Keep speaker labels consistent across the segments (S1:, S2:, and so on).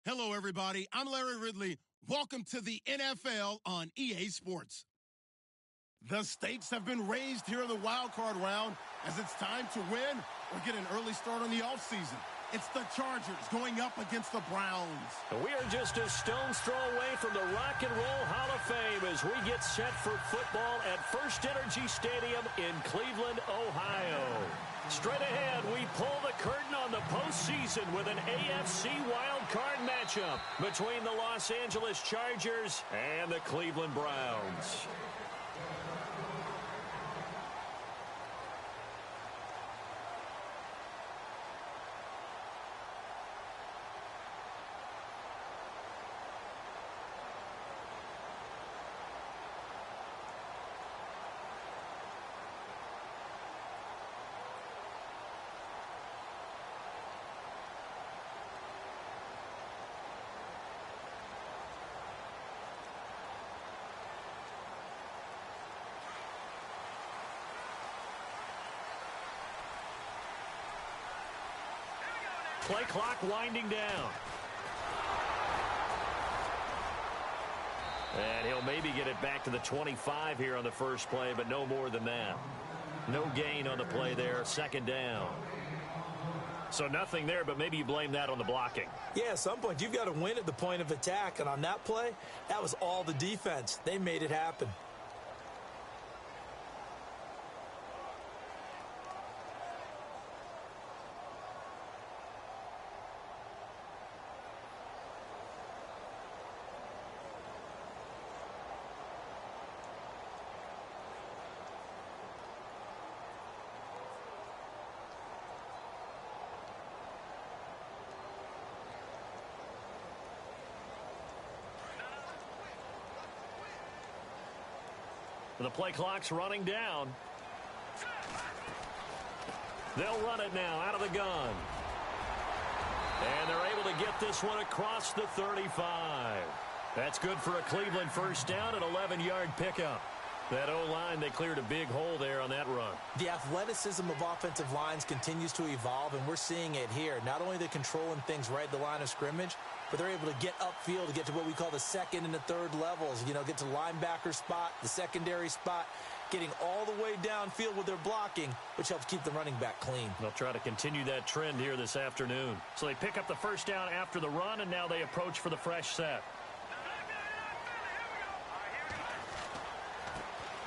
S1: Hello, everybody. I'm Larry Ridley. Welcome to the NFL on EA Sports. The stakes have been raised here in the Wildcard Round as it's time to win or get an early start on the offseason. It's the Chargers going up against the Browns.
S2: We are just a stone's throw away from the Rock and Roll Hall of Fame as we get set for football at First Energy Stadium in Cleveland, Ohio. Straight ahead, we pull the curtain on the postseason with an AFC wildcard matchup between the Los Angeles Chargers and the Cleveland Browns. Play clock winding down. And he'll maybe get it back to the 25 here on the first play, but no more than that. No gain on the play there, second down. So nothing there, but maybe you blame that on the blocking.
S3: Yeah, at some point you've got to win at the point of attack, and on that play, that was all the defense. They made it happen.
S2: The play clock's running down. They'll run it now out of the gun. And they're able to get this one across the 35. That's good for a Cleveland first down, an 11-yard pickup. That O-line, they cleared a big hole there on that run.
S3: The athleticism of offensive lines continues to evolve, and we're seeing it here. Not only are they controlling things right at the line of scrimmage, but they're able to get upfield to get to what we call the second and the third levels. You know, get to linebacker spot, the secondary spot, getting all the way downfield with their blocking, which helps keep the running back clean.
S2: They'll try to continue that trend here this afternoon. So they pick up the first down after the run, and now they approach for the fresh set.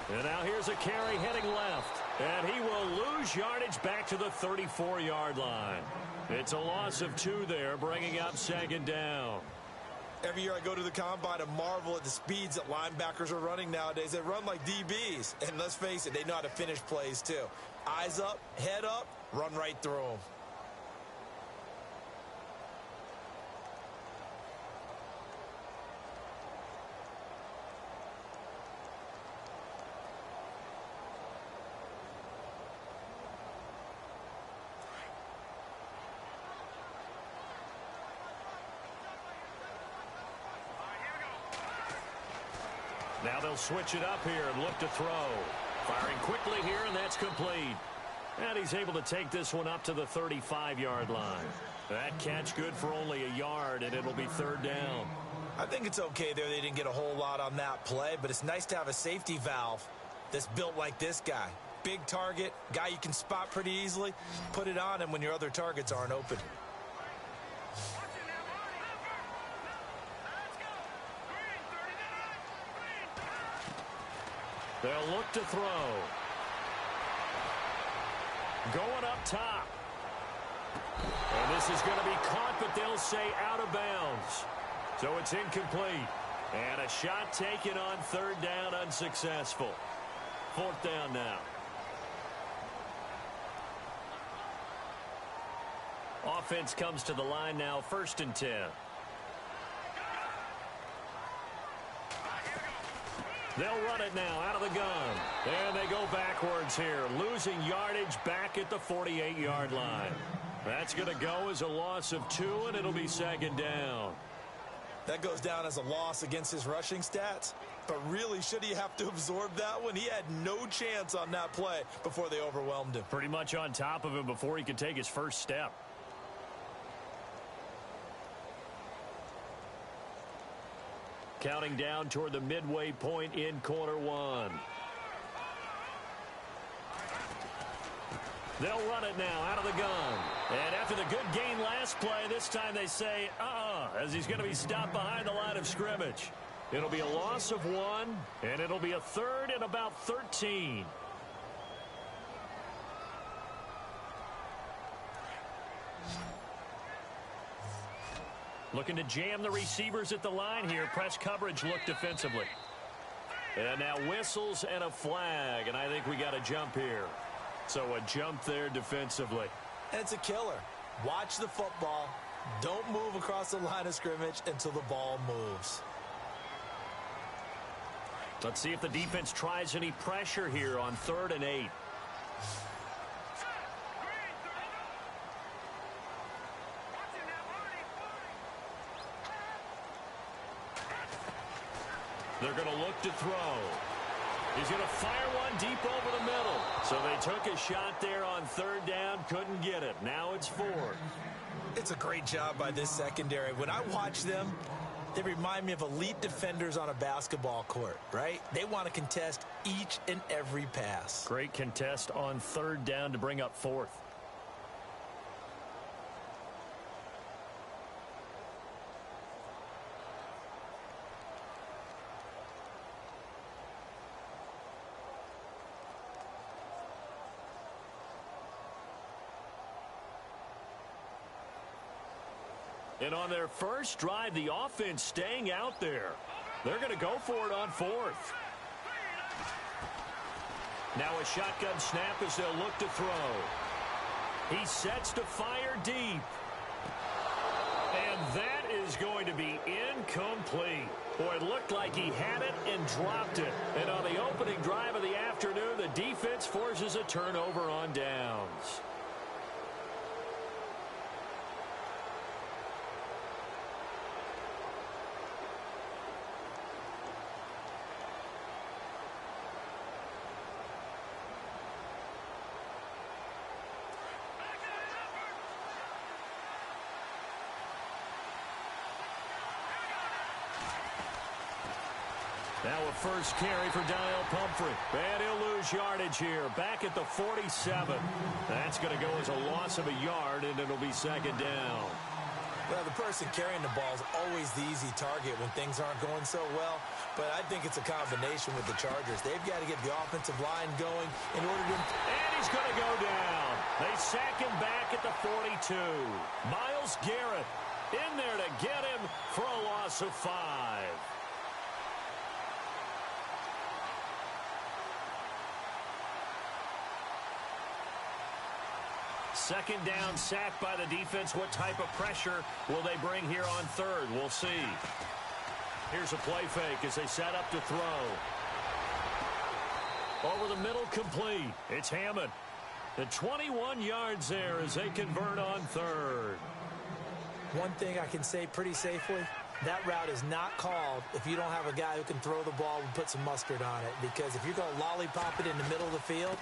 S2: And now here's a carry heading left. And he will lose yardage back to the 34-yard line. It's a loss of 2 there, bringing up second down.
S3: Every year I go to the combine and marvel at the speeds that linebackers are running nowadays. They run like DBs. And let's face it, they know how to finish plays too. Eyes up, head up, run right through them.
S2: Now they'll switch it up here and look to throw. Firing quickly here, and that's complete. And he's able to take this one up to the 35-yard line. That catch good for only a yard, and it'll be third down.
S3: I think it's okay there. They didn't get a whole lot on that play, but it's nice to have a safety valve that's built like this guy. Big target, guy you can spot pretty easily. Put it on him when your other targets aren't open.
S2: They'll look to throw. Going up top. And this is going to be caught, but they'll say out of bounds. So it's incomplete. And a shot taken on third down, unsuccessful. Fourth down now. Offense comes to the line now, 1st and 10. They'll run it now out of the gun. And they go backwards here, losing yardage back at the 48-yard line. That's going to go as a loss of 2, and it'll be second down.
S3: That goes down as a loss against his rushing stats. But really, should he have to absorb that one? He had no chance on that play before they overwhelmed him.
S2: Pretty much on top of him before he could take his first step. Counting down toward the midway point in quarter one. They'll run it now out of the gun. And after the good gain last play, this time they say, as he's going to be stopped behind the line of scrimmage. It'll be a loss of 1, and it'll be a third and about 13. Looking to jam the receivers at the line here. Press coverage look defensively. And now whistles and a flag, and I think we got a jump here. So a jump there defensively.
S3: And it's a killer. Watch the football. Don't move across the line of scrimmage until the ball moves.
S2: Let's see if the defense tries any pressure here on 3rd and 8. They're going to look to throw. He's going to fire one deep over the middle. So they took a shot there on 3rd down, couldn't get it. Now it's 4th.
S3: It's a great job by this secondary. When I watch them, they remind me of elite defenders on a basketball court, right? They want to contest each and every pass.
S2: Great contest on 3rd down to bring up 4th. And on their first drive, the offense staying out there. They're going to go for it on 4th. Now a shotgun snap as they'll look to throw. He sets to fire deep. And that is going to be incomplete. Boy, it looked like he had it and dropped it. And on the opening drive of the afternoon, the defense forces a turnover on downs. Now a first carry for Daniel Pumphrey. And he'll lose yardage here. Back at the 47. That's going to go as a loss of a yard, and it'll be 2nd down.
S3: Well, the person carrying the ball is always the easy target when things aren't going so well. But I think it's a combination with the Chargers. They've got to get the offensive line going in order to...
S2: And he's going to go down. They sack him back at the 42. Myles Garrett in there to get him for a loss of 5. Second down, sack by the defense. What type of pressure will they bring here on 3rd? We'll see. Here's a play fake as they set up to throw. Over the middle, complete. It's Hammond. The 21 yards there as they convert on 3rd.
S3: One thing I can say pretty safely, that route is not called if you don't have a guy who can throw the ball and put some mustard on it. Because if you're going to lollipop it in the middle of the field,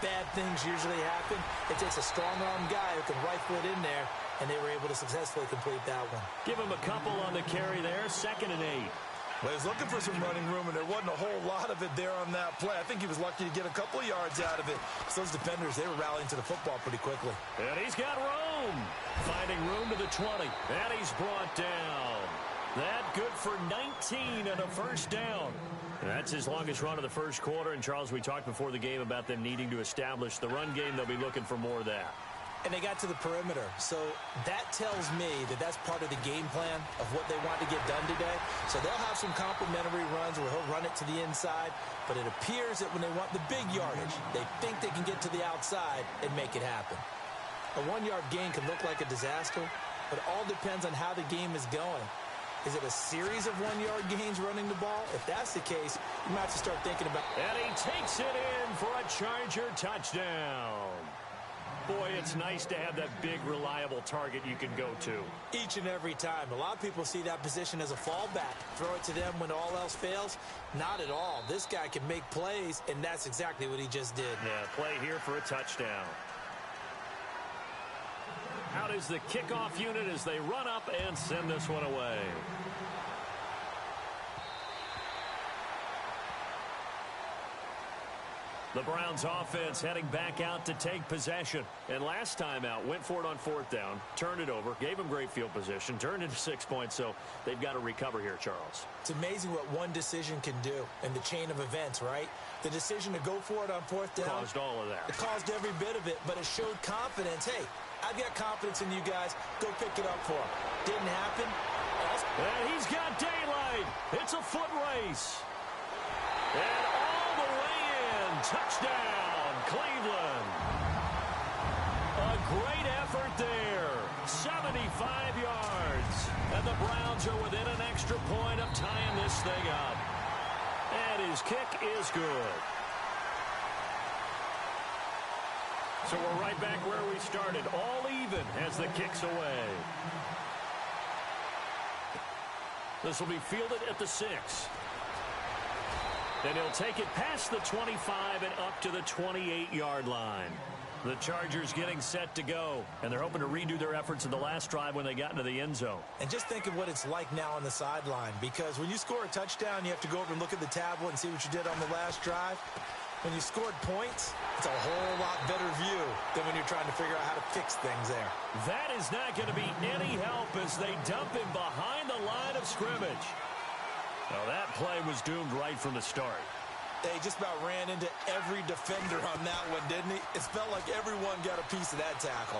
S3: bad things usually happen. It takes a strong-arm guy who can rifle it in there, and they were able to successfully complete that one. Give him a couple on the carry there, 2nd and 8.
S4: Well, he was looking for some running room, and there wasn't a whole lot of it there on that play. I think he was lucky to get a couple of yards out of it. So those defenders, they were rallying to the football pretty quickly.
S2: And he's got room. Finding room to the 20. And he's brought down. That good for 19 and a first down. And that's his longest run of the first quarter. And, Charles, we talked before the game about them needing to establish the run game. They'll be looking for more of that.
S3: And they got to the perimeter. So that tells me that that's part of the game plan of what they want to get done today. So they'll have some complimentary runs where he'll run it to the inside. But it appears that when they want the big yardage, they think they can get to the outside and make it happen. A 1-yard gain can look like a disaster, but it all depends on how the game is going. Is it a series of 1-yard gains running the ball? If that's the case, you might have to start thinking about...
S2: And he takes it in for a Charger touchdown. Boy, it's nice to have that big, reliable target you can go to.
S3: Each and every time. A lot of people see that position as a fallback. Throw it to them when all else fails. Not at all. This guy can make plays, and that's exactly what he just did.
S2: Yeah, play here for a touchdown. Out is the kickoff unit as they run up and send this one away. The Browns offense heading back out to take possession. And last time out, went for it on 4th down, turned it over, gave them great field position, turned into 6 points, so they've got to recover here, Charles.
S3: It's amazing what one decision can do in the chain of events, right? The decision to go for it on 4th down.
S2: Caused all of that.
S3: It caused every bit of it, but it showed confidence. Hey, I've got confidence in you guys. Go pick it up for him. Didn't happen.
S2: And he's got daylight. It's a foot race. And all the way in. Touchdown, Cleveland. A great effort there. 75 yards. And the Browns are within an extra point of tying this thing up. And his kick is good. So we're right back where we started. All even as the kick's away. This will be fielded at the 6. And he'll take it past the 25 and up to the 28-yard line. The Chargers getting set to go. And they're hoping to redo their efforts in the last drive when they got into the end zone.
S3: And just think of what it's like now on the sideline. Because when you score a touchdown, you have to go over and look at the tablet and see what you did on the last drive. When you scored points, it's a whole lot better view than when you're trying to figure out how to fix things there.
S2: That is not going to be any help as they dump him behind the line of scrimmage. Well, that play was doomed right from the start.
S3: They just about ran into every defender on that one, didn't he? It felt like everyone got a piece of that tackle.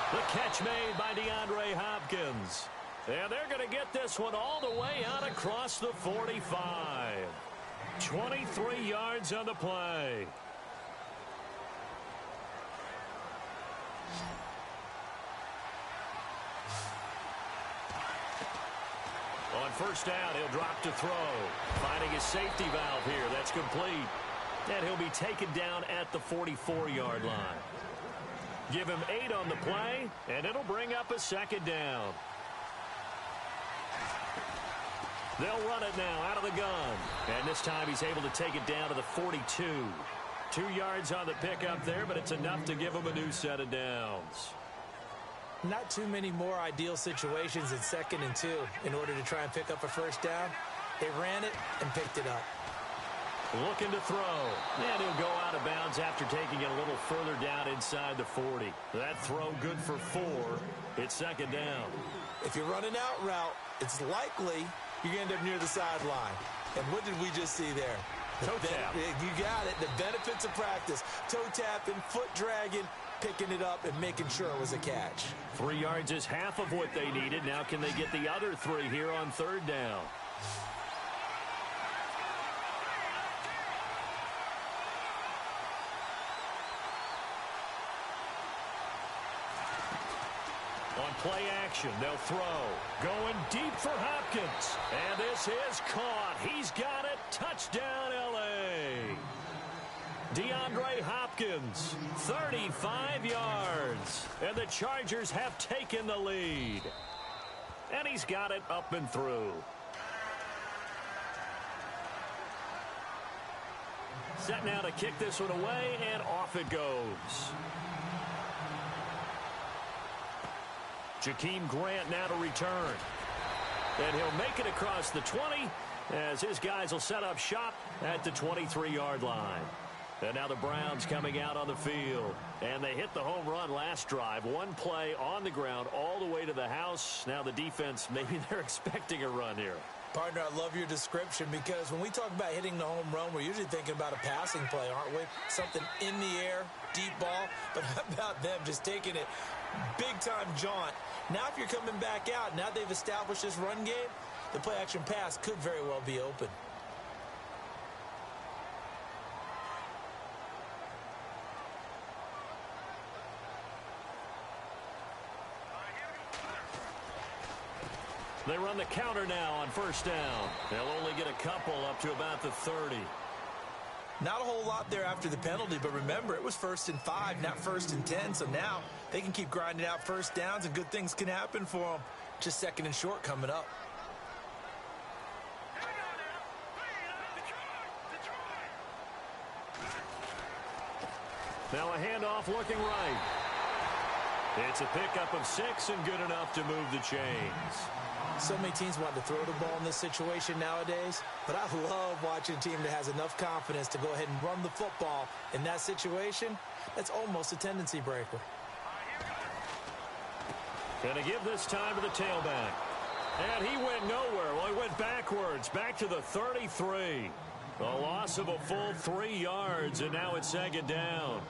S2: The catch made by DeAndre Hopkins. And they're going to get this one all the way out across the 45. 23 yards on the play. On 1st down, he'll drop to throw. Finding his safety valve here. That's complete. And he'll be taken down at the 44-yard line. Give him 8 on the play, and it'll bring up a 2nd down. They'll run it now out of the gun. And this time he's able to take it down to the 42. 2 yards on the pickup there, but it's enough to give him a new set of downs.
S3: Not too many more ideal situations in 2nd and 2 in order to try and pick up a 1st down. They ran it and picked it up.
S2: Looking to throw. And he'll go out of bounds after taking it a little further down inside the 40. That throw good for 4. It's 2nd down.
S3: If you run an out route, it's likely you're going to end up near the sideline. And what did we just see there?
S2: Toe tap.
S3: You got it. The benefits of practice. Toe tapping, foot dragging, picking it up, and making sure it was a catch.
S2: 3 yards is half of what they needed. Now can they get the other 3 here on 3rd down? On play action, they'll throw. Going deep for Hopkins. And this is caught. He's got it. Touchdown, L.A. DeAndre Hopkins, 35 yards. And the Chargers have taken the lead. And he's got it up and through. Set now to kick this one away, and off it goes. Jakeem Grant now to return. And he'll make it across the 20 as his guys will set up shop at the 23-yard line. And now the Browns coming out on the field. And they hit the home run last drive. One play on the ground all the way to the house. Now the defense, maybe they're expecting a run here.
S3: Partner, I love your description because when we talk about hitting the home run, we're usually thinking about a passing play, aren't we? Something in the air, deep ball. But how about them just taking it big-time jaunt? Now if you're coming back out, now they've established this run game, the play-action pass could very well be open.
S2: They run the counter now on 1st down. They'll only get a couple up to about the 30.
S3: Not a whole lot there after the penalty, but remember, it was 1st and 5, not 1st and 10, so now they can keep grinding out 1st downs and good things can happen for them. Just 2nd and short coming up.
S2: Now a handoff looking right. It's a pickup of 6 and good enough to move the chains.
S3: So many teams want to throw the ball in this situation nowadays, but I love watching a team that has enough confidence to go ahead and run the football in that situation. That's almost a tendency breaker.
S2: Going to give this time to the tailback. And he went nowhere. Well, he went backwards, back to the 33. A loss of a full 3 yards, and now it's 2nd down.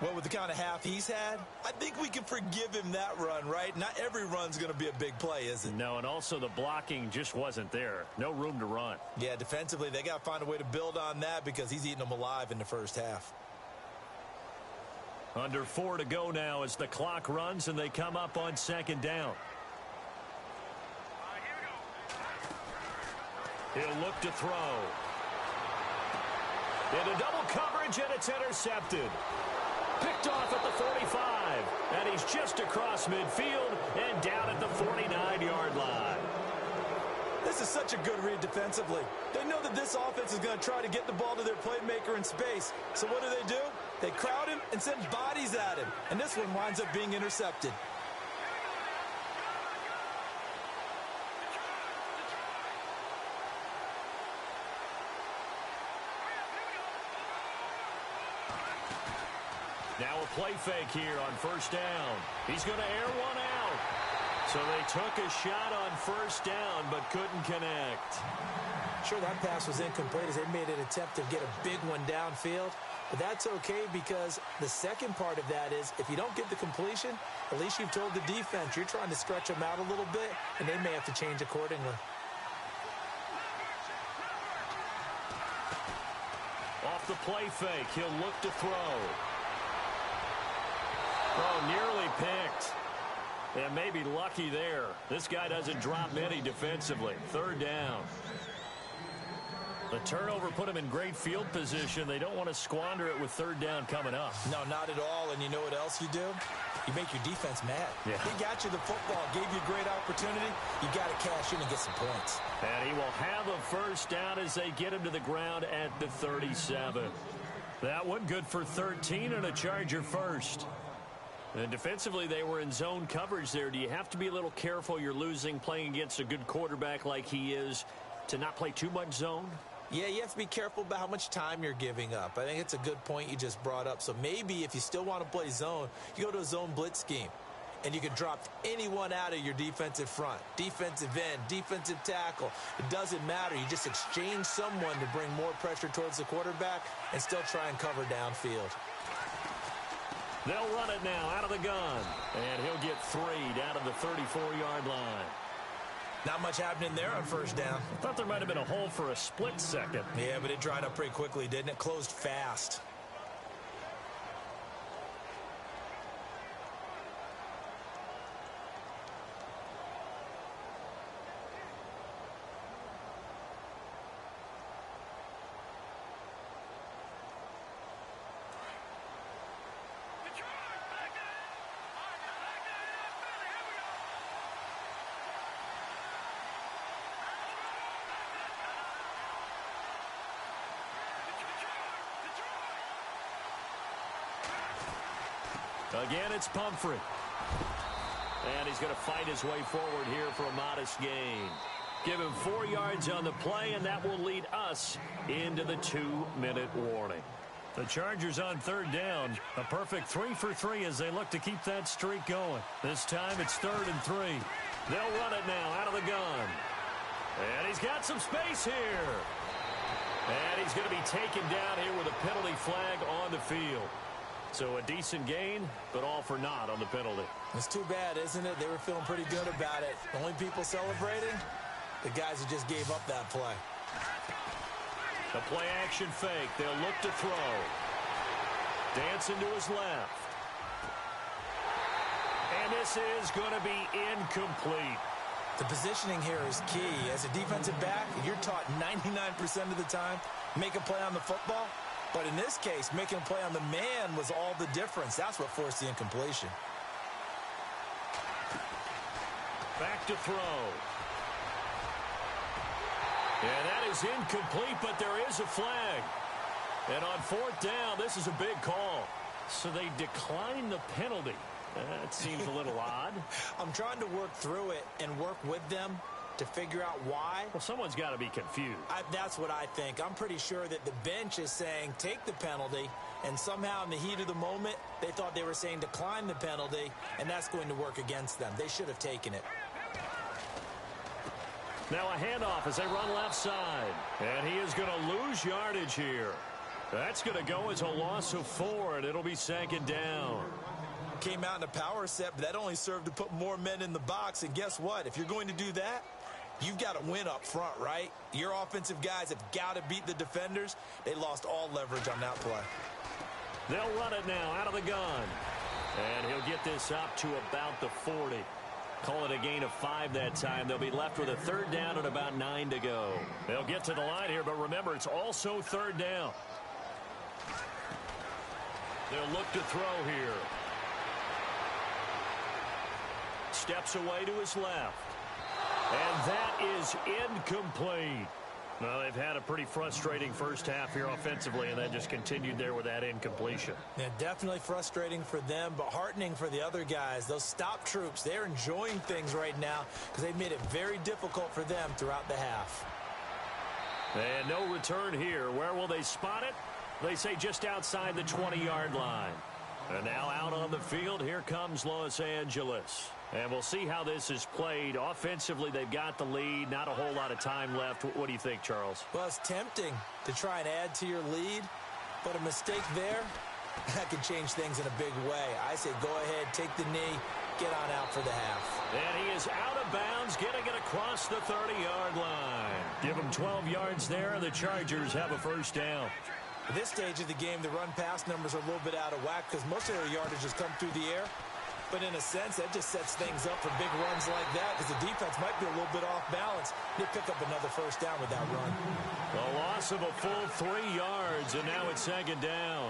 S4: Well, with the kind of half he's had, I think we can forgive him that run, right? Not every run's going to be a big play, is it?
S2: No, and also the blocking just wasn't there. No room to run.
S4: Yeah, defensively, they got to find a way to build on that because he's eating them alive in the first half.
S2: Under 4 to go now as the clock runs and they come up on 2nd down. He'll look to throw. Into double coverage, and it's intercepted. Picked off at the 45, and he's just across midfield and down at the 49-yard line.
S4: This is such a good read defensively. They know that this offense is going to try to get the ball to their playmaker in space. So what do? They crowd him and send bodies at him, and this one winds up being intercepted.
S2: Now a play fake here on 1st down. He's going to air one out. So they took a shot on 1st down but couldn't connect.
S3: Sure, that pass was incomplete as they made an attempt to get a big one downfield. But that's okay because the second part of that is if you don't get the completion, at least you've told the defense you're trying to stretch them out a little bit, and they may have to change accordingly.
S2: Off the play fake, he'll look to throw. Oh, nearly picked. And maybe lucky there. This guy doesn't drop many defensively. 3rd down. The turnover put him in great field position. They don't want to squander it with 3rd down coming up.
S4: No, not at all. And you know what else you do? You make your defense mad.
S2: Yeah.
S4: He got you the football, gave you a great opportunity. You got to cash in and get some points.
S2: And he will have a 1st down as they get him to the ground at the 37. That one good for 13 and a Charger first. And defensively, they were in zone coverage there. Do you have to be a little careful you're losing playing against a good quarterback like he is to not play too much zone?
S3: Yeah, you have to be careful about how much time you're giving up. I think it's a good point you just brought up. So maybe if you still want to play zone, you go to a zone blitz scheme. And you can drop anyone out of your defensive front, defensive end, defensive tackle. It doesn't matter. You just exchange someone to bring more pressure towards the quarterback and still try and cover downfield.
S2: They'll run it now out of the gun. And he'll get 3 down to the 34-yard line.
S4: Not much happening there on 1st down.
S2: I thought there might have been a hole for a split second.
S4: Yeah, but it dried up pretty quickly, didn't it? Closed fast.
S2: Again, it's Pumphrey. And he's going to fight his way forward here for a modest gain. Give him 4 yards on the play, and that will lead us into the 2-minute warning. The Chargers on 3rd down. A perfect 3 for 3 as they look to keep that streak going. This time it's 3rd and 3. They'll run it now out of the gun. And he's got some space here. And he's going to be taken down here with a penalty flag on the field. So a decent gain, but all for naught on the penalty.
S3: It's too bad, isn't it? They were feeling pretty good about it. The only people celebrating, the guys who just gave up that play.
S2: The play action fake. They'll look to throw. Dancing to his left. And this is going to be incomplete.
S3: The positioning here is key. As a defensive back, you're taught 99% of the time, make a play on the football. But in this case, making a play on the man was all the difference. That's what forced the incompletion.
S2: Back to throw. And that is incomplete, but there is a flag. And on 4th down, this is a big call. So they decline the penalty. That seems a little odd.
S3: I'm trying to work through it and work with them to figure out why.
S2: Well, someone's got to be confused.
S3: That's what I think. I'm pretty sure that the bench is saying take the penalty, and somehow in the heat of the moment, they thought they were saying decline the penalty, and that's going to work against them. They should have taken it.
S2: Now a handoff as they run left side. And he is going to lose yardage here. That's going to go as a loss of 4, and it'll be 2nd down.
S4: Came out in a power set, but that only served to put more men in the box. And guess what? If you're going to do that, you've got to win up front, right? Your offensive guys have got to beat the defenders. They lost all leverage on that play.
S2: They'll run it now out of the gun. And he'll get this up to about the 40. Call it a gain of 5 that time. They'll be left with a 3rd down and about 9 to go. They'll get to the line here, but remember, it's also 3rd down. They'll look to throw here. Steps away to his left. And that is incomplete. Well, they've had a pretty frustrating first half here offensively, and that just continued there with that incompletion.
S3: Yeah, definitely frustrating for them, but heartening for the other guys. Those stop troops, they're enjoying things right now because they've made it very difficult for them throughout the half.
S2: And no return here. Where will they spot it? They say just outside the 20-yard line. And now out on the field, here comes Los Angeles. And we'll see how this is played. Offensively, they've got the lead. Not a whole lot of time left. What do you think, Charles?
S3: Well, it's tempting to try and add to your lead, but a mistake there, that could change things in a big way. I say go ahead, take the knee, get on out for the half.
S2: And he is out of bounds, getting it across the 30-yard line. Give him 12 yards there, and the Chargers have a 1st down.
S3: At this stage of the game, the run-pass numbers are a little bit out of whack because most of their yardage has come through the air. But in a sense, that just sets things up for big runs like that because the defense might be a little bit off balance. They pick up another 1st down with that run.
S2: A loss of a full 3 yards, and now it's 2nd down.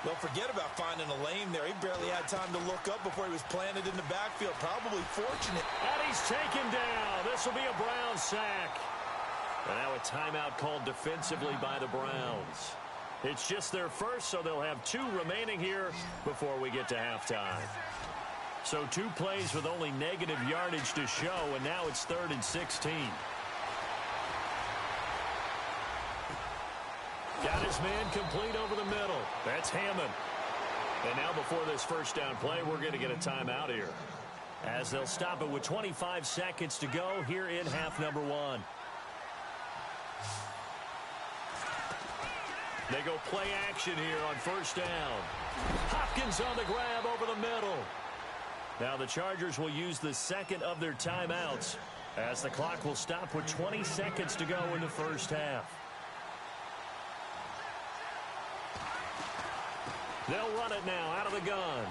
S4: Well, forget about finding a lane there. He barely had time to look up before he was planted in the backfield. Probably fortunate.
S2: And he's taken down. This will be a Browns sack. And now a timeout called defensively by the Browns. It's just their first, so they'll have 2 remaining here before we get to halftime. So 2 plays with only negative yardage to show, and now it's 3rd and 16. Got his man complete over the middle. That's Hammond. And now before this 1st down play, we're going to get a timeout here. As they'll stop it with 25 seconds to go here in half number 1. They go play action here on 1st down. Hopkins on the grab over the middle. Now the Chargers will use the 2nd of their timeouts as the clock will stop with 20 seconds to go in the 1st half. They'll run it now out of the gun.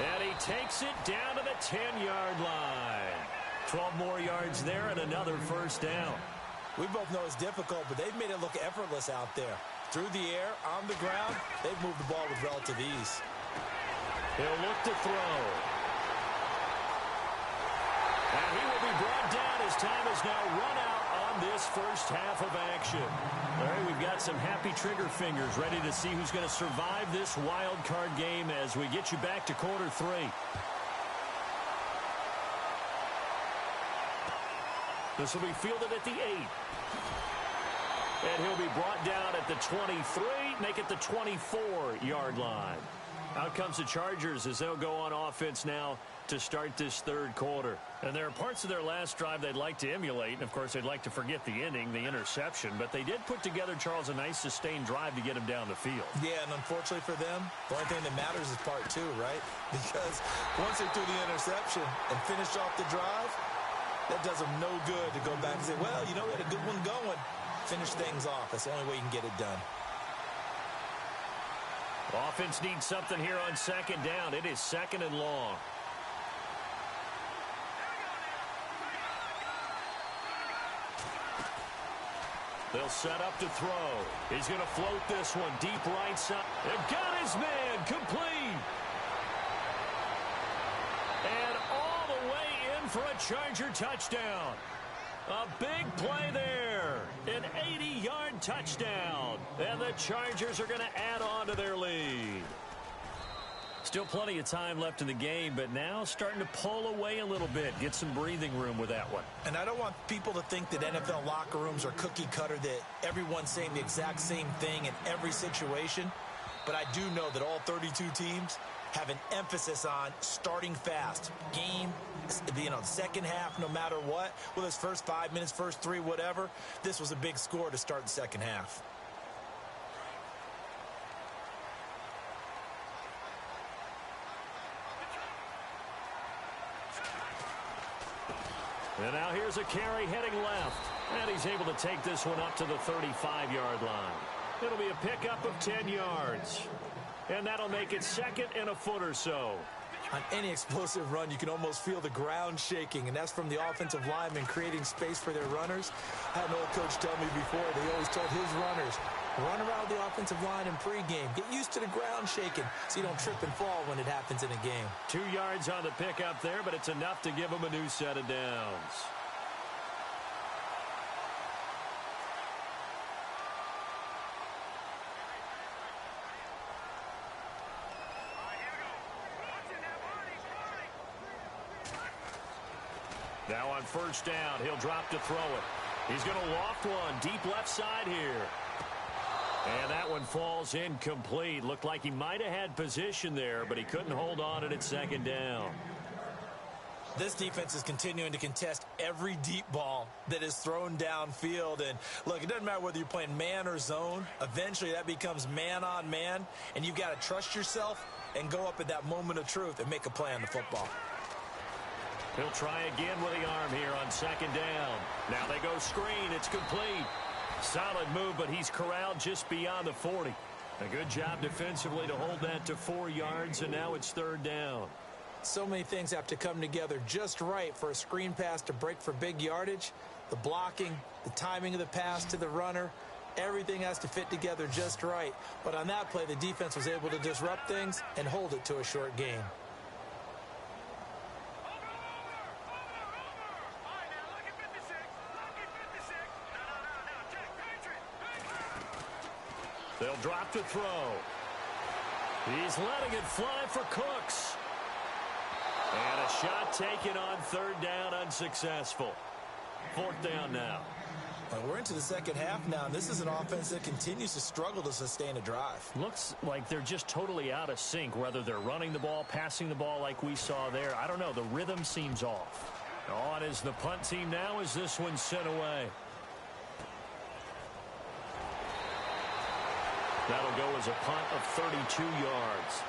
S2: And he takes it down to the 10-yard line. 12 more yards there and another 1st down.
S3: We both know it's difficult, but they've made it look effortless out there. Through the air, on the ground, they've moved the ball with relative ease.
S2: He'll look to throw. And he will be brought down as time is now run out on this 1st half of action. All right, we've got some happy trigger fingers ready to see who's going to survive this wild card game as we get you back to quarter 3. This will be fielded at the 8. And he'll be brought down at the 23, make it the 24-yard line. Out comes the Chargers as they'll go on offense now to start this 3rd quarter. And there are parts of their last drive they'd like to emulate. And, of course, they'd like to forget the inning, the interception. But they did put together, Charles, a nice sustained drive to get him down the field.
S4: Yeah, and unfortunately for them, the only thing that matters is part 2, right? Because once they threw the interception and finished off the drive, that does them no good to go back and say, well, you know, we had a good one going. Finish things off. That's the only way you can get it done.
S2: Offense needs something here on 2nd down. It is 2nd and long. They'll set up to throw. He's going to float this one deep right side. They've got his man complete. And all the way in for a Charger touchdown. A big play there. An 80-yard touchdown. And the Chargers are going to add on to their lead. Still plenty of time left in the game, but now starting to pull away a little bit. Get some breathing room with that one.
S3: And I don't want people to think that NFL locker rooms are cookie cutter, that everyone's saying the exact same thing in every situation. But I do know that all 32 teams have an emphasis on starting fast. Game, second half, no matter what. Whether it's first 5 minutes, first 3, whatever. This was a big score to start the second half.
S2: And now here's a carry heading left. And he's able to take this one up to the 35-yard line. It'll be a pickup of 10 yards. And that'll make it second and a foot or so.
S3: On any explosive run, you can almost feel the ground shaking, and that's from the offensive linemen creating space for their runners. I had an old coach tell me before, they always told his runners, run around the offensive line in pregame. Get used to the ground shaking so you don't trip and fall when it happens in a game.
S2: 2 yards on the pickup there, but it's enough to give them a new set of downs. Now on first down, he'll drop to throw it. He's going to loft one deep left side here. And that one falls incomplete. Looked like he might have had position there, but he couldn't hold on at second down.
S3: This defense is continuing to contest every deep ball that is thrown downfield. And look, it doesn't matter whether you're playing man or zone. Eventually that becomes man on man, and you've got to trust yourself and go up at that moment of truth and make a play on the football.
S2: He'll try again with the arm here on second down. Now they go screen. It's complete. Solid move, but he's corralled just beyond the 40. A good job defensively to hold that to 4 yards, and now it's third down.
S3: So many things have to come together just right for a screen pass to break for big yardage. The blocking, the timing of the pass to the runner, everything has to fit together just right. But on that play, the defense was able to disrupt things and hold it to a short gain.
S2: They'll drop to throw. He's letting it fly for Cooks. And a shot taken on third down, unsuccessful. Fourth down now.
S3: Well, we're into the second half now, and this is an offense that continues to struggle to sustain a drive.
S2: Looks like they're just totally out of sync, whether they're running the ball, passing the ball like we saw there. I don't know. The rhythm seems off. On is the punt team now as this one's sent away. That'll go as a punt of 32 yards.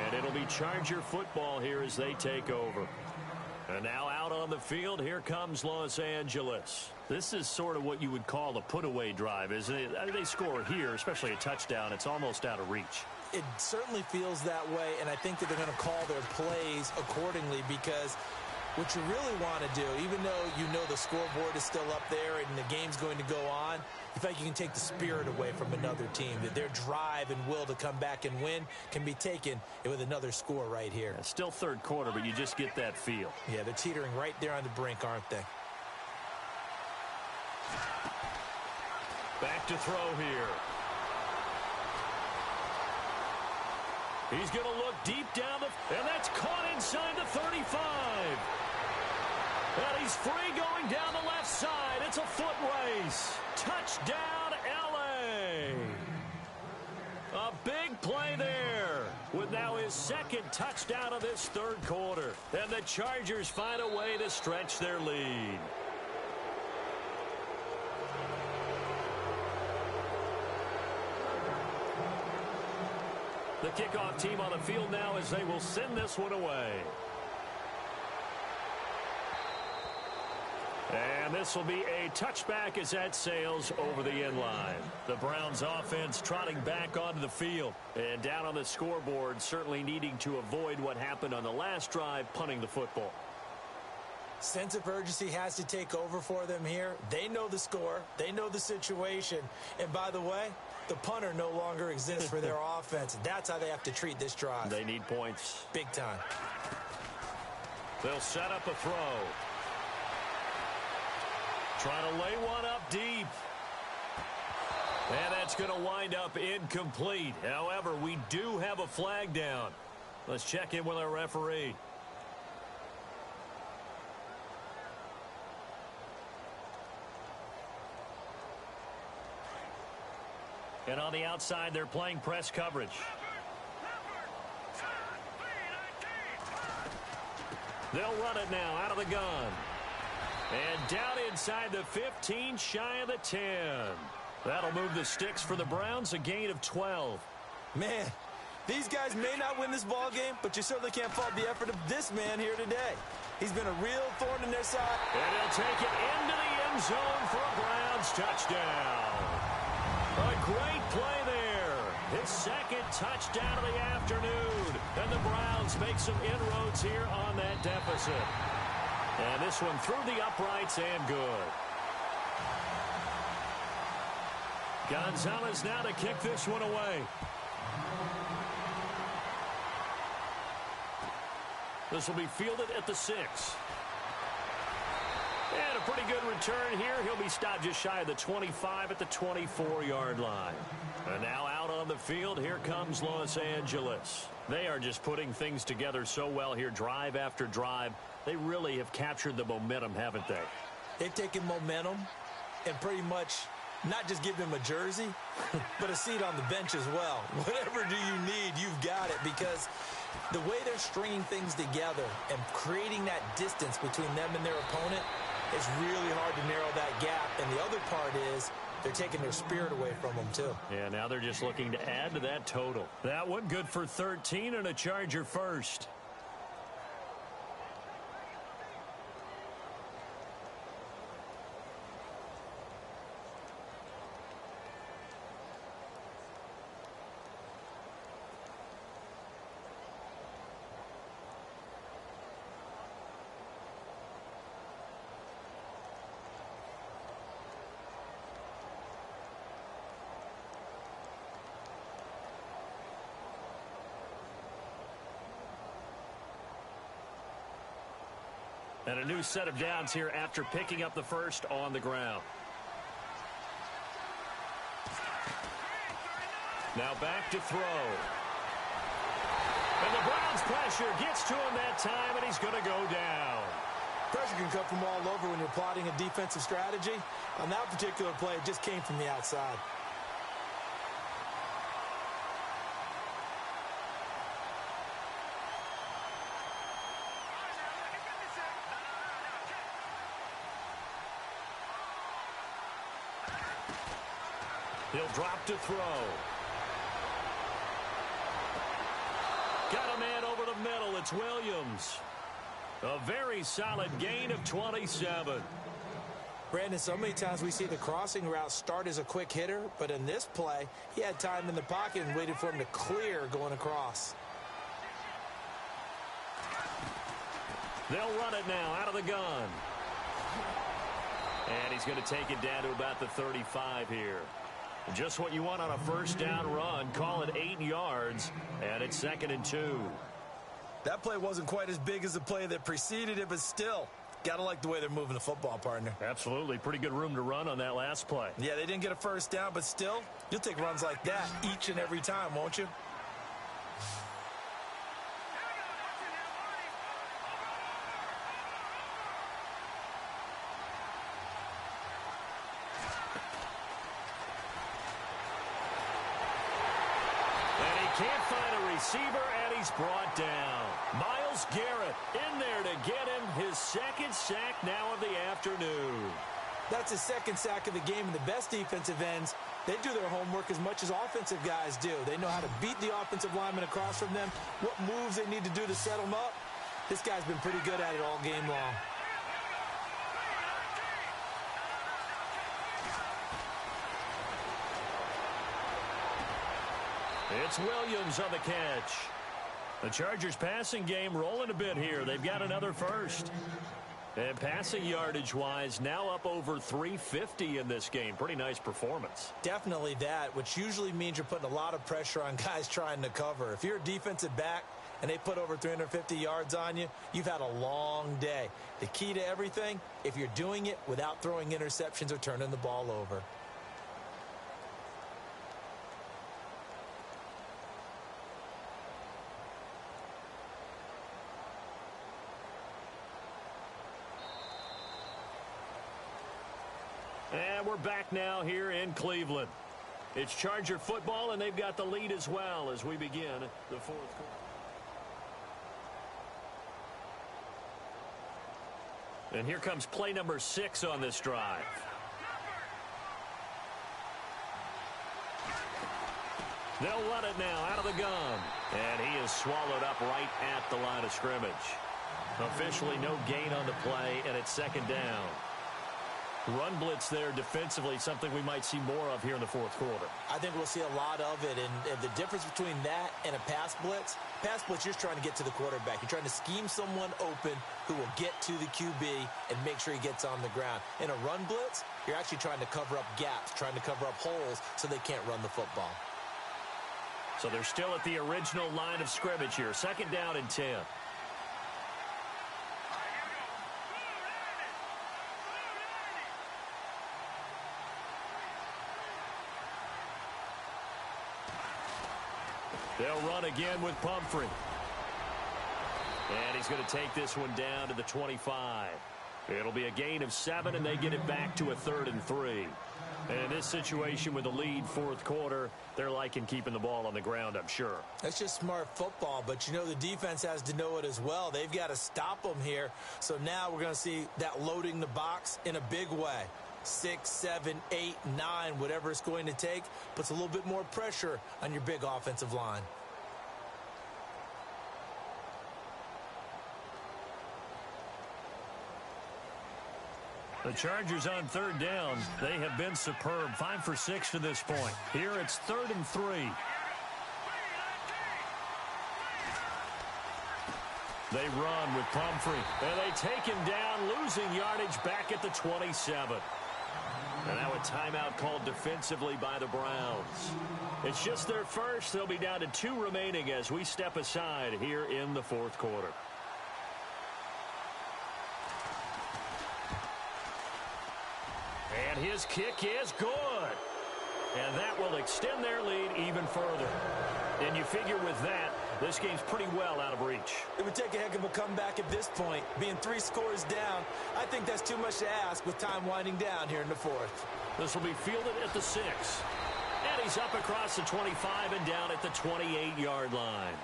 S2: And it'll be Charger football here as they take over. And now out on the field, here comes Los Angeles. This is sort of what you would call a put-away drive, isn't it? They score here, especially a touchdown. It's almost out of reach.
S3: It certainly feels that way, and I think that they're going to call their plays accordingly, because what you really want to do, even though you know the scoreboard is still up there and the game's going to go on, you feel like you can take the spirit away from another team, that their drive and will to come back and win can be taken with another score right here.
S2: It's still third quarter, but you just get that feel.
S3: Yeah, they're teetering right there on the brink, aren't they?
S2: Back to throw here. He's going to look deep down and that's caught inside the 35. And he's free going down the left side. It's a foot race. Touchdown, LA. A big play there with now his second touchdown of this third quarter. And the Chargers find a way to stretch their lead. The kickoff team on the field now as they will send this one away. And this will be a touchback as that sails over the end line. The Browns offense trotting back onto the field. And down on the scoreboard, certainly needing to avoid what happened on the last drive, punting the football.
S3: Sense of urgency has to take over for them here. They know the score. They know the situation. And by the way, the punter no longer exists for their offense. That's how they have to treat this drive.
S2: They need points.
S3: Big time.
S2: They'll set up a throw. Trying to lay one up deep. And that's going to wind up incomplete. However, we do have a flag down. Let's check in with our referee. And on the outside, they're playing press coverage. They'll run it now out of the gun. And down inside the 15, shy of the 10. That'll move the sticks for the Browns, a gain of 12.
S4: Man, these guys may not win this ball game, but you certainly can't fault the effort of this man here today. He's been a real thorn in their side.
S2: And he'll take it into the end zone for a Browns touchdown. A great play there. His second touchdown of the afternoon. And the Browns make some inroads here on that deficit. And this one through the uprights and good. Gonzalez now to kick this one away. This will be fielded at the 6. And a pretty good return here. He'll be stopped just shy of the 25 at the 24-yard line. And now out on the field, here comes Los Angeles. They are just putting things together so well here, drive after drive. They really have captured the momentum, haven't they?
S3: They've taken momentum and pretty much not just give them a jersey, but a seat on the bench as well. Whatever do you need, you've got it, because the way they're stringing things together and creating that distance between them and their opponent, it's really hard to narrow that gap. And the other part is they're taking their spirit away from them, too.
S2: Yeah, now they're just looking to add to that total. That one good for 13 and a Charger first. And a new set of downs here after picking up the first on the ground. Now back to throw. And the Browns pressure gets to him that time, and he's going to go down.
S3: Pressure can come from all over when you're plotting a defensive strategy. On that particular play, it just came from the outside.
S2: He'll drop to throw. Got a man over the middle. It's Williams. A very solid gain of 27.
S3: Brandon, so many times we see the crossing route start as a quick hitter, but in this play, he had time in the pocket and waited for him to clear going across.
S2: They'll run it now out of the gun. And he's going to take it down to about the 35 here. Just what you want on a first down run. Call it 8 yards, and it's 2nd and 2.
S4: That play wasn't quite as big as the play that preceded it, but still, got to like the way they're moving the football, partner.
S2: Absolutely. Pretty good room to run on that last play.
S4: Yeah, they didn't get a first down, but still, you'll take runs like that each and every time, won't you?
S2: Can't find a receiver, and he's brought down. Myles Garrett in there to get him his second sack now of the afternoon.
S3: That's his second sack of the game, and the best defensive ends, they do their homework as much as offensive guys do. They know how to beat the offensive lineman across from them, what moves they need to do to set them up. This guy's been pretty good at it all game long.
S2: It's Williams on the catch. The Chargers passing game rolling a bit here. They've got another first. And passing yardage-wise, now up over 350 in this game. Pretty nice performance.
S3: Definitely that, which usually means you're putting a lot of pressure on guys trying to cover. If you're a defensive back and they put over 350 yards on you, you've had a long day. The key to everything, if you're doing it without throwing interceptions or turning the ball over.
S2: And we're back now here in Cleveland. It's Charger football, and they've got the lead as well as we begin the fourth quarter. And here comes play number 6 on this drive. They'll run it now out of the gun. And he is swallowed up right at the line of scrimmage. Officially no gain on the play, and it's second down. Run blitz there defensively, something we might see more of here in the fourth quarter.
S3: I think we'll see a lot of it, and the difference between that and a pass blitz, you're just trying to get to the quarterback. You're trying to scheme someone open who will get to the QB and make sure he gets on the ground. In a run blitz, you're actually trying to cover up gaps, trying to cover up holes so they can't run the football.
S2: So they're still at the original line of scrimmage here. Second down and 10. They'll run again with Pumphrey. And he's going to take this one down to the 25. It'll be a gain of 7, and they get it back to a 3rd and 3. And in this situation with the lead fourth quarter, they're liking keeping the ball on the ground, I'm sure.
S3: That's just smart football, but you know the defense has to know it as well. They've got to stop them here. So now we're going to see that loading the box in a big way. 6, 7, 8, 9, whatever it's going to take, puts a little bit more pressure on your big offensive line.
S2: The Chargers on third down. They have been superb. 5 for 6 to this point. Here it's 3rd and 3. They run with Pumphrey. And they take him down, losing yardage back at the 27. And now a timeout called defensively by the Browns. It's just their first. They'll be down to 2 remaining as we step aside here in the fourth quarter. And his kick is good. And that will extend their lead even further. And you figure with that, this game's pretty well out of reach.
S3: It would take a heck of a comeback at this point. Being 3 scores down, I think that's too much to ask with time winding down here in the fourth.
S2: This will be fielded at the 6. And he's up across the 25 and down at the 28-yard line.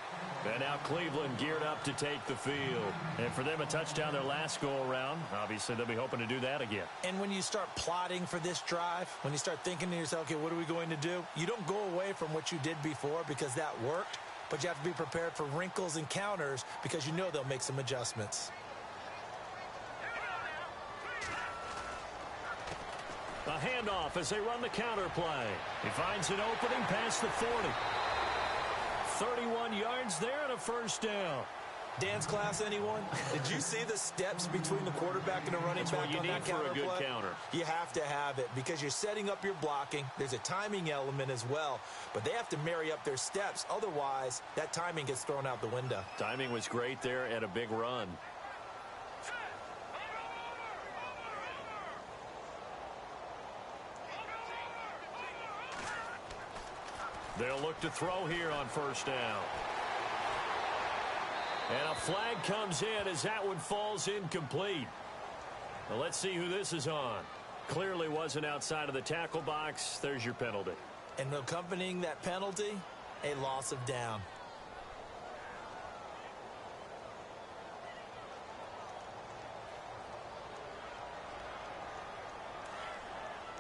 S2: And now Cleveland geared up to take the field. And for them, a touchdown their last go-around. Obviously, they'll be hoping to do that again.
S3: And when you start plotting for this drive, when you start thinking to yourself, okay, what are we going to do? You don't go away from what you did before because that worked. But you have to be prepared for wrinkles and counters because you know they'll make some adjustments.
S2: A handoff as they run the counter play. He finds an opening past the 40. 31 yards there and a first down.
S3: Dance class, anyone? Did you see the steps between the quarterback and the running back on that counter play?
S2: That's what you need for a good counter.
S3: You have to have it because you're setting up your blocking. There's a timing element as well, but they have to marry up their steps. Otherwise, that timing gets thrown out the window.
S2: Timing was great there and a big run. They'll look to throw here on first down. And a flag comes in as that one falls incomplete. Well, let's see who this is on. Clearly wasn't outside of the tackle box. There's your penalty.
S3: And accompanying that penalty, a loss of down.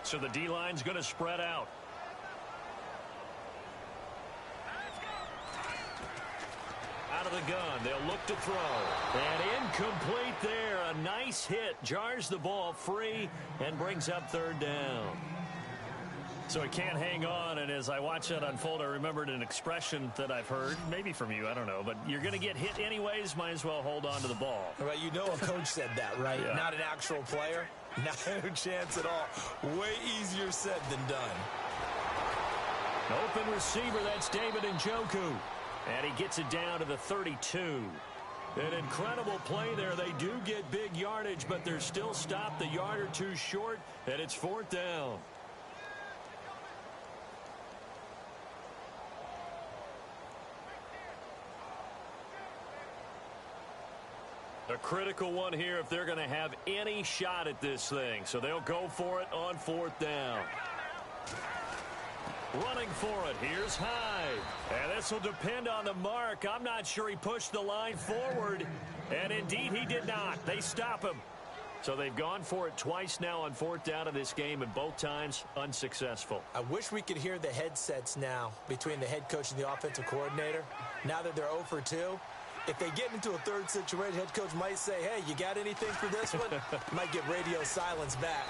S2: So the D-line's going to spread out. Out of the gun, they'll look to throw. And incomplete there. A nice hit. Jars the ball free and brings up third down. So he can't hang on, and as I watch that unfold, I remembered an expression that I've heard, maybe from you, I don't know, but you're going to get hit anyways, might as well hold on to the ball.
S3: Right, you know a coach said that, right?
S2: Yeah.
S3: Not an actual player. No chance at all. Way easier said than done.
S2: Open receiver, that's David Njoku. And he gets it down to the 32. An incredible play there. They do get big yardage, but they're still stopped a yard or two short, and it's fourth down. A critical one here if they're going to have any shot at this thing. So they'll go for it on 4th down. Running for it, here's Hyde. And this will depend on the mark. I'm not sure he pushed the line forward. And indeed, he did not. They stop him. So they've gone for it twice now on 4th down of this game, and both times unsuccessful.
S3: I wish we could hear the headsets now between the head coach and the offensive coordinator. Now that they're 0 for 2, if they get into a third situation, head coach might say, hey, you got anything for this one? Might get radio silence back.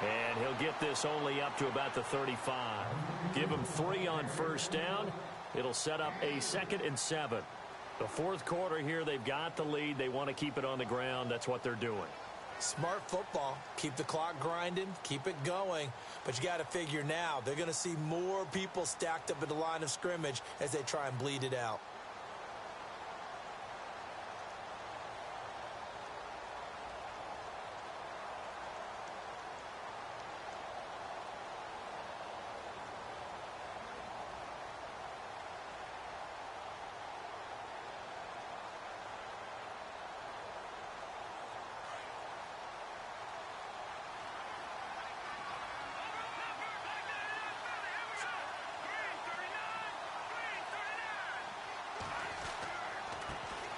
S2: And he'll get this only up to about the 35. Give him 3 on 1st down. It'll set up a 2nd and 7. The 4th quarter here, they've got the lead. They want to keep it on the ground. That's what they're doing.
S3: Smart football. Keep the clock grinding. Keep it going. But you got to figure now, they're going to see more people stacked up at the line of scrimmage as they try and bleed it out.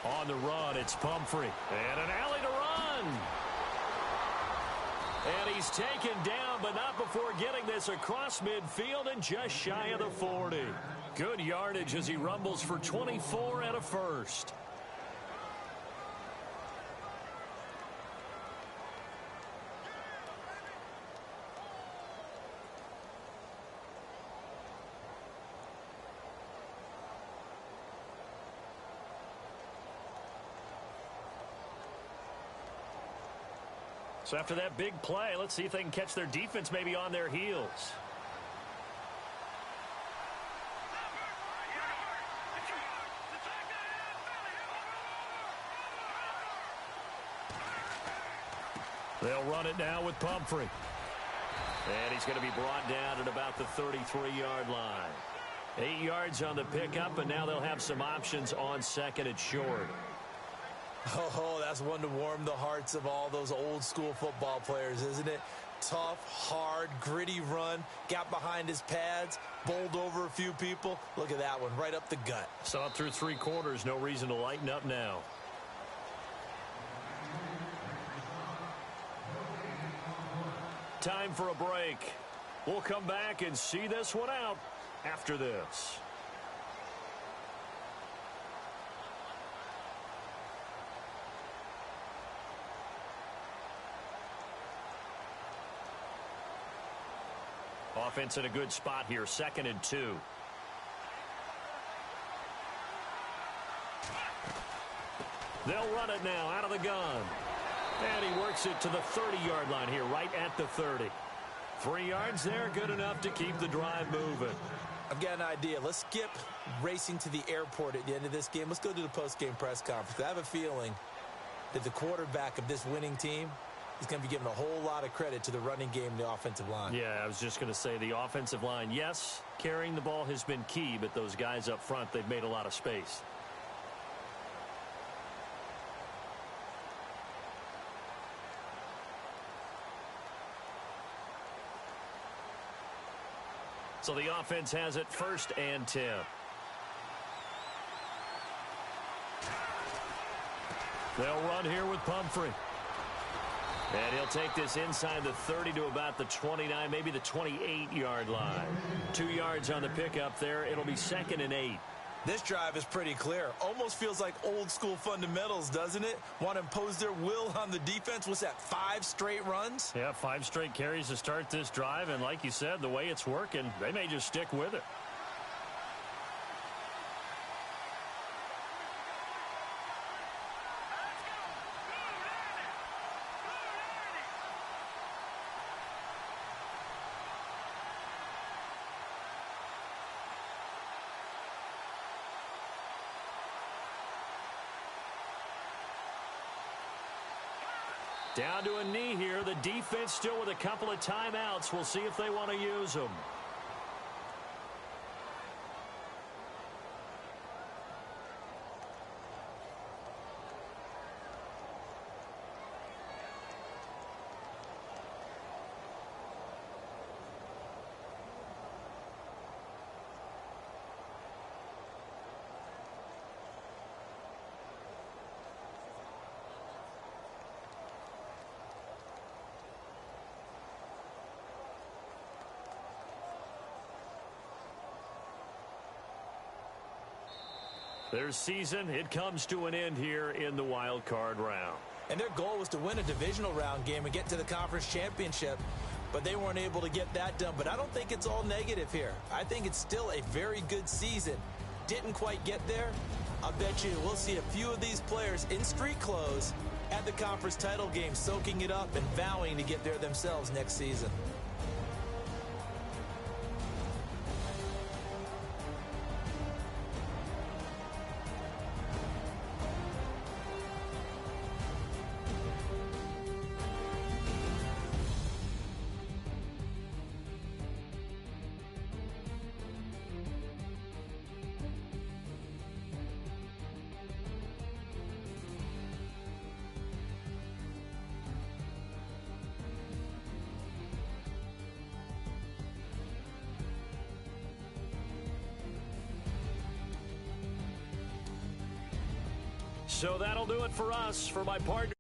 S2: On the run, it's Pumphrey. And an alley to run. And he's taken down, but not before getting this across midfield and just shy of the 40. Good yardage as he rumbles for 24 and a first. So after that big play, let's see if they can catch their defense maybe on their heels. They'll run it now with Pumphrey. And he's going to be brought down at about the 33-yard line. 8 yards on the pickup, and now they'll have some options on 2nd and short.
S3: Oh, that's one to warm the hearts of all those old school football players, isn't it? Tough, hard, gritty run, got behind his pads, bowled over a few people. Look at that one, right up the gut.
S2: Saw it through 3 quarters, no reason to lighten up now. Time for a break. We'll come back and see this one out after this. Offense in a good spot here, 2nd and 2. They'll run it now out of the gun. And he works it to the 30-yard line here, right at the 30. 3 yards there, good enough to keep the drive moving.
S3: I've got an idea. Let's skip racing to the airport at the end of this game. Let's go to the post-game press conference. I have a feeling that the quarterback of this winning team is going to be giving a whole lot of credit to the running game and the offensive line.
S2: Yeah, I was just going to say the offensive line, yes, carrying the ball has been key, but those guys up front, they've made a lot of space. So the offense has it 1st and 10. They'll run here with Pumphrey. And he'll take this inside the 30 to about the 29, maybe the 28-yard line. 2 yards on the pickup there. It'll be 2nd and 8.
S3: This drive is pretty clear. Almost feels like old school fundamentals, doesn't it? Want to impose their will on the defense. What's that, 5 straight runs?
S2: Yeah, 5 straight carries to start this drive. And like you said, the way it's working, they may just stick with it. Down to a knee here. The defense still with a couple of timeouts. We'll see if they want to use them. Their season, it comes to an end here in the wild card round.
S3: And their goal was to win a divisional round game and get to the conference championship, but they weren't able to get that done. But I don't think it's all negative here. I think it's still a very good season. Didn't quite get there. I'll bet you we'll see a few of these players in street clothes at the conference title game, soaking it up and vowing to get there themselves next season.
S2: So that'll do it for us. For my partner